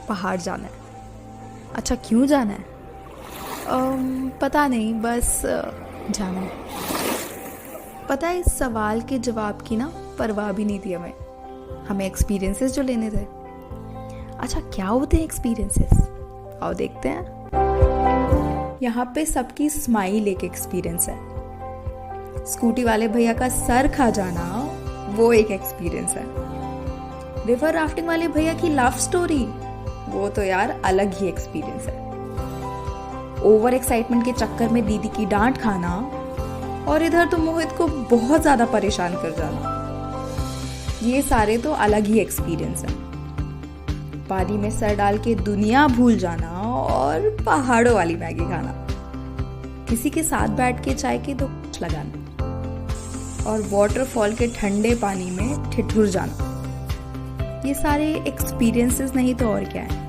पहाड़ जाना है। अच्छा, क्यों जाना है? पता नहीं, बस जाना है। पता है, इस सवाल के जवाब की ना परवाह भी नहीं थी हमें एक्सपीरियंसेस जो लेने थे। अच्छा, क्या होते हैं एक्सपीरियंसेस? आओ देखते हैं। यहाँ पे सबकी स्माइल एक एक्सपीरियंस है। स्कूटी वाले भैया का सर खा जाना वो एक एक्सपीरियंस है। रिवर राफ्टिंग वाले भैया की लव स्टोरी वो तो यार अलग ही एक्सपीरियंस है। ओवर एक्साइटमेंट के चक्कर में दीदी की डांट खाना और इधर तो मोहित को बहुत ज्यादा परेशान कर जाना, ये सारे तो अलग ही एक्सपीरियंस है। पानी में सर डाल के दुनिया भूल जाना और पहाड़ों वाली मैगी खाना, किसी के साथ बैठ के चाय की तो लगाना और वाटरफॉल के ठंडे पानी में ठिठुर जाना, ये सारे एक्सपीरियंसेस नहीं तो और क्या है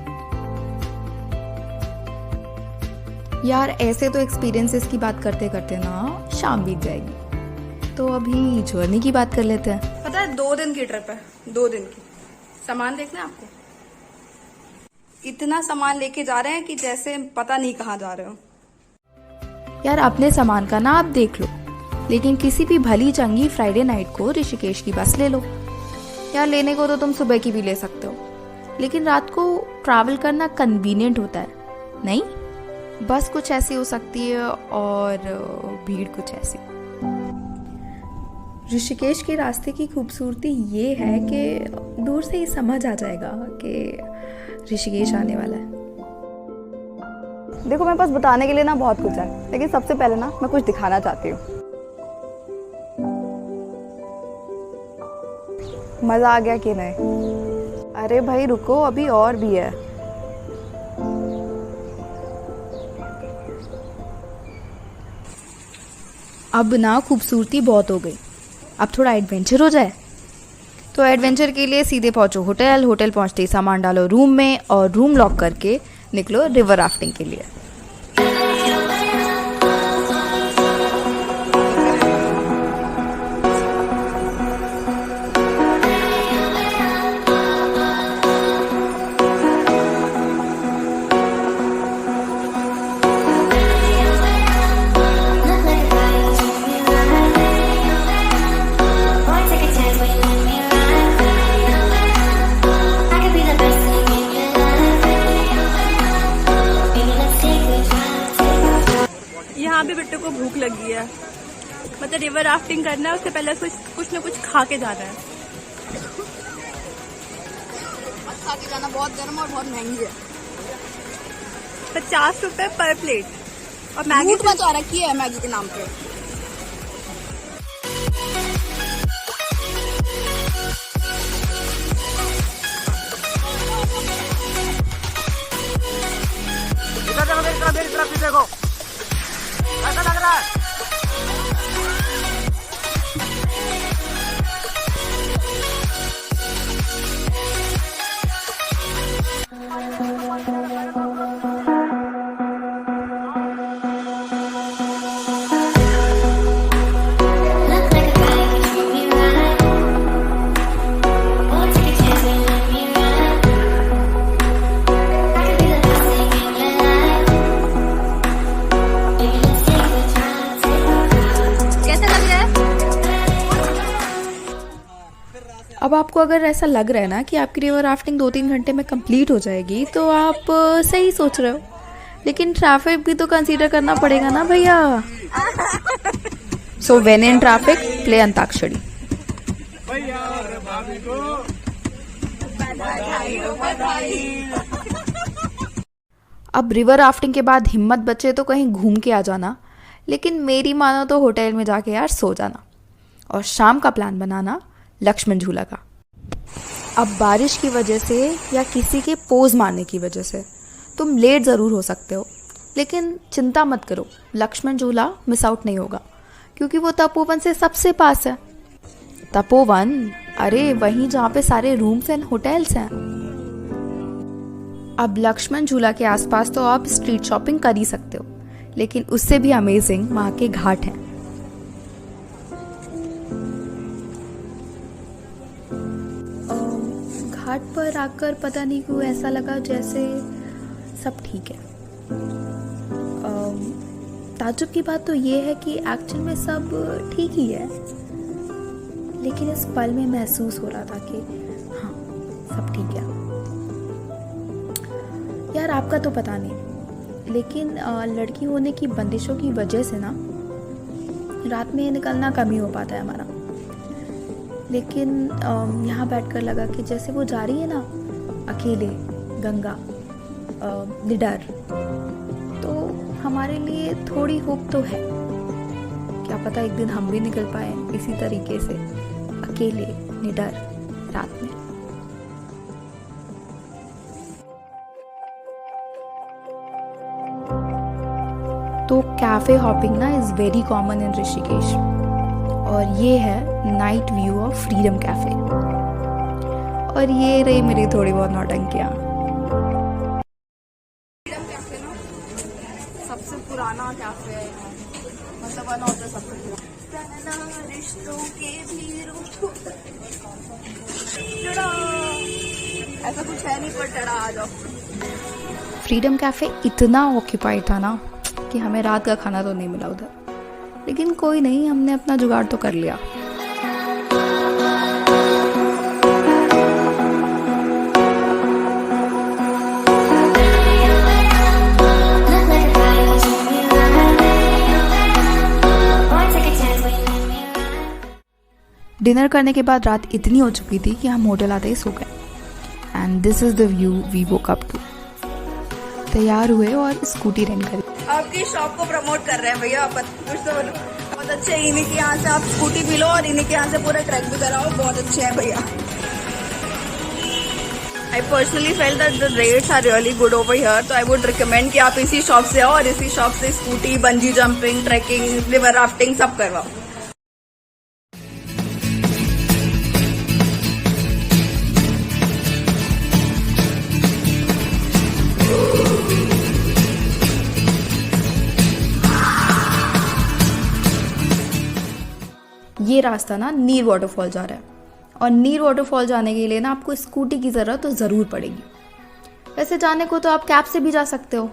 यार। ऐसे तो एक्सपीरियंसेस की बात करते करते ना शाम बीत जाएगी, तो अभी जर्नी की बात कर लेते हैं। पता है 2 दिन की ट्रिप है, 2 दिन की। सामान देखना है आपको, इतना सामान लेके जा रहे हैं कि जैसे पता नहीं कहाँ जा रहे हो। यार अपने सामान का ना आप देख लो, लेकिन किसी भी भली चंगी फ्राइडे नाइट को ऋषिकेश की बस ले लो। यार लेने को तो तुम सुबह की भी ले सकते हो, लेकिन रात को ट्रैवल करना कन्वीनियंट होता है नहीं? बस कुछ ऐसी हो सकती है और भीड़ कुछ ऐसी। ऋषिकेश के रास्ते की खूबसूरती ये है कि दूर से ही समझ आ जाएगा कि ऋषिकेश आने वाला है। देखो, मेरे पास बताने के लिए ना बहुत कुछ है, लेकिन सबसे पहले ना मैं कुछ दिखाना चाहती हूँ। मजा आ गया कि नहीं? अरे भाई रुको, अभी और भी है। अब ना खूबसूरती बहुत हो गई, अब थोड़ा एडवेंचर हो जाए। तो एडवेंचर के लिए सीधे पहुंचो होटल, होटल पहुंचते ही सामान डालो रूम में और रूम लॉक करके निकलो रिवर राफ्टिंग के लिए। यहाँ भी बिट्टू को भूख लगी है, मतलब रिवर राफ्टिंग करना है, उससे पहले कुछ ना कुछ खा के जाना है। खा के जाना, बहुत गर्म और बहुत महंगी है। 50 रुपए पर प्लेट और मैगी मचा रखी है मैगी के नाम पे। देखो ऐसा लग रहा है। अब आपको अगर ऐसा लग रहा है ना कि आपकी रिवर राफ्टिंग 2-3 घंटे में कंप्लीट हो जाएगी, तो आप सही सोच रहे हो, लेकिन ट्रैफिक भी तो कंसीडर करना पड़ेगा ना भैया। So when in traffic play antakshari. अब रिवर राफ्टिंग के बाद हिम्मत बचे तो कहीं घूम के आ जाना, लेकिन मेरी मानो तो होटल में जाके यार सो जाना और शाम का प्लान बनाना लक्ष्मण झूला का। अब बारिश की वजह से या किसी के पोज मारने की वजह से तुम लेट ज़रूर हो सकते हो, लेकिन चिंता मत करो, लक्ष्मण झूला मिस आउट नहीं होगा, क्योंकि वो तपोवन से सबसे पास है। तपोवन, अरे वहीं जहाँ पे सारे रूम्स एंड होटल्स हैं। अब लक्ष्मण झूला के आसपास तो आप स्ट्रीट शॉपिंग कर ही सकते हो, लेकिन उससे भी अमेजिंग वहाँ के घाट हैं। घाट पर आकर पता नहीं क्यों ऐसा लगा जैसे सब ठीक है। ताज्जुब की बात तो ये है कि एक्चुअल में सब ठीक ही है, लेकिन इस पल में महसूस हो रहा था कि हाँ सब ठीक है। यार आपका तो पता नहीं, लेकिन लड़की होने की बंदिशों की वजह से ना रात में निकलना कम ही हो पाता है हमारा। लेकिन यहाँ बैठकर लगा कि जैसे वो जा रही है ना अकेले गंगा निडर, तो हमारे लिए थोड़ी होप तो है। क्या पता एक दिन हम भी निकल पाए इसी तरीके से अकेले निडर रात में। तो कैफे हॉपिंग ना is very common in Rishikesh, और ये है night view of freedom cafe. और ये रही मेरी थोड़ी बहुत नौटंकियाँ। फ्रीडम कैफे ना सबसे पुराना कैफे है, मतलब वन ऑफ द सबसे पुराना। रिश्तों के भी रूप ऐसा कुछ है नहीं, पर टड़ा आ जाओ। फ्रीडम कैफे इतना ऑक्यूपाइड था ना कि हमें रात का खाना तो नहीं मिला उधर, लेकिन कोई नहीं, हमने अपना जुगाड़ तो कर लिया। डिनर करने के बाद रात इतनी हो चुकी थी कि हम होटल आते ही सो गए। And this is the view we woke up to. तैयार हुए और स्कूटी रेंट करी। आपकी शॉप को प्रमोट कर रहे हैं भैया, कुछ तो बोलो। बहुत अच्छे, इन्हीं के यहाँ से आप स्कूटी भी लो और इन्हीं के यहाँ से पूरा ट्रैक भी कराओ, बहुत अच्छे हैं भैया। I personally felt that the rates are really good over here, तो I would recommend कि आप इसी शॉप से आओ और इसी शॉप से scooty, bungee jumping, trekking, river rafting सब करवाओ। ये रास्ता ना नीर वाटरफॉल जा रहा है, और नीर वाटरफॉल जाने के लिए ना आपको स्कूटी की ज़रूरत तो ज़रूर पड़ेगी। वैसे जाने को तो आप कैब से भी जा सकते हो,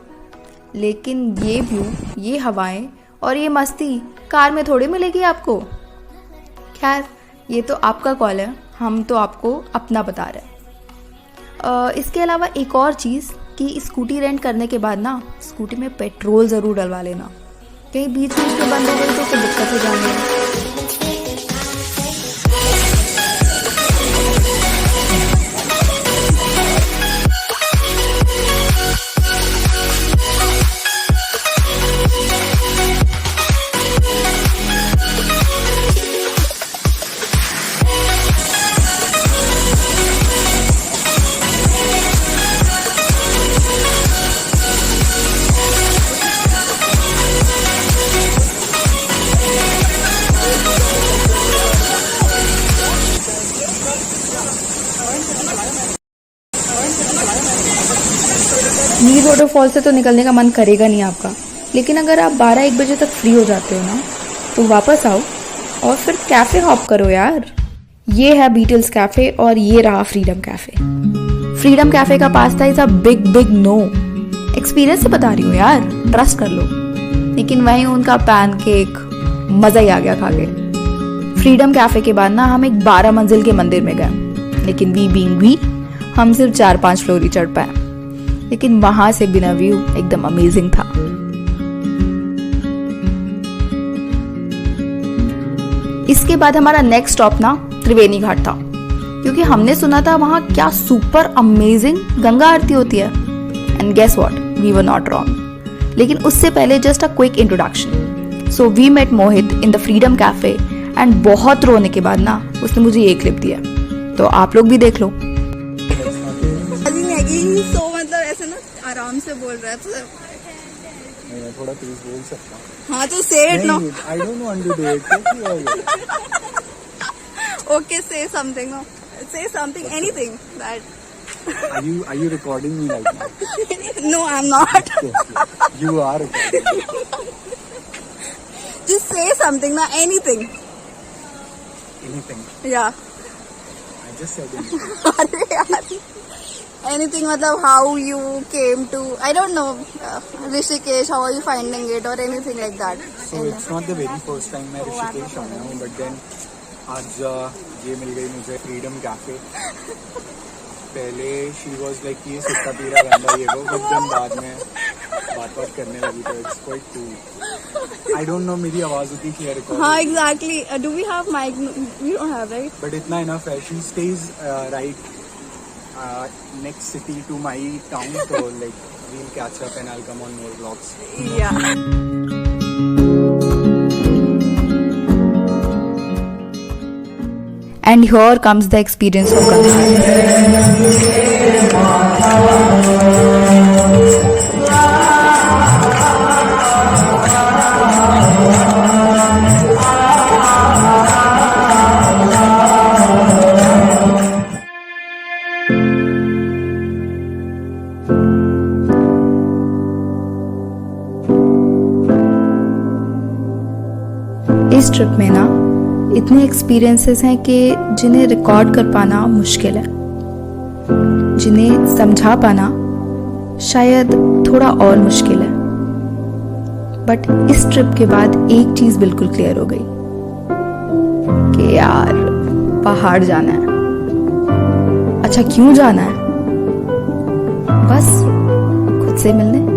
लेकिन ये व्यू, ये हवाएं और ये मस्ती कार में थोड़ी मिलेगी आपको। खैर ये तो आपका कॉल है, हम तो आपको अपना बता रहे हैं। इसके अलावा एक और चीज़ कि स्कूटी रेंट करने के बाद ना स्कूटी में पेट्रोल ज़रूर डलवा लेना, कहीं बीच बीच में बंद हो गई तो फिर दिक्कत हो जानी है। नीर वाटरफॉल से तो निकलने का मन करेगा नहीं आपका, लेकिन अगर आप 12-1 बजे तक फ्री हो जाते हो ना तो वापस आओ और फिर कैफे हॉप करो यार। ये है बीटल्स कैफे और ये रहा फ्रीडम कैफे। फ्रीडम कैफे का pasta is a big big no. Experience से बता रही हूँ यार, ट्रस्ट कर लो। लेकिन वहीं उनका पैनकेक मजा ही आ गया खा के। फ्रीडम कैफे के बाद ना हम एक 12 मंजिल के मंदिर में गए, लेकिन वी बीइंग वी हम सिर्फ 4-5 फ्लोर ही चढ़ पाए। लेकिन वहां से बिना व्यू एकदम अमेजिंग था। इसके बाद हमारा नेक्स्ट स्टॉप ना त्रिवेणी घाट था, क्योंकि हमने सुना था वहां क्या सुपर अमेजिंग गंगा आरती होती है। And guess what, we were not wrong. लेकिन उससे पहले just a quick introduction. So we met Mohit in the Freedom Cafe and बहुत रोने के बाद ना उसने मुझे ये क्लिप दिया, तो आप लोग भी देख लो। मैगी सो मतलब ऐसे ना आराम से बोल रहा है तो मैं थोड़ा तेज बोल सकता हूँ। हाँ तो say it no. I don't want to do it. Okay, say something. No, say something, anything. That. Are you recording me right now? No, I'm not. You are recording. Just say something, na anything. Anything. Yeah. I just said it. अरे यार, anything मतलब how you came to, I don't know, Rishikesh, how are you finding it or anything like that? So it's not the very first time मैं ऋषिकेश आया हूँ, but then आज ये मिल गई मुझे फ्रीडम कैफे. पहले शी वॉज लाइक ये सुट्टा पीरा गांडा ये वो, बट देन बाद में बात करने लगी तो it's quite cool. I don't know मेरी आवाज उतनी क्लियर रिकॉर्ड. हाँ exactly. Do we have mic? We don't have, right? But इतना इनफ है. She stays right next city to my town, तो like we'll catch up and I will come on more vlogs. Yeah. And here comes the experience of Ganga. इस trip में ना इतने experiences हैं कि जिन्हें रिकॉर्ड कर पाना मुश्किल है, जिन्हें समझा पाना शायद थोड़ा और मुश्किल है. बट इस ट्रिप के बाद एक चीज बिल्कुल क्लियर हो गई कि यार पहाड़ जाना है. अच्छा क्यों जाना है? बस खुद से मिलने.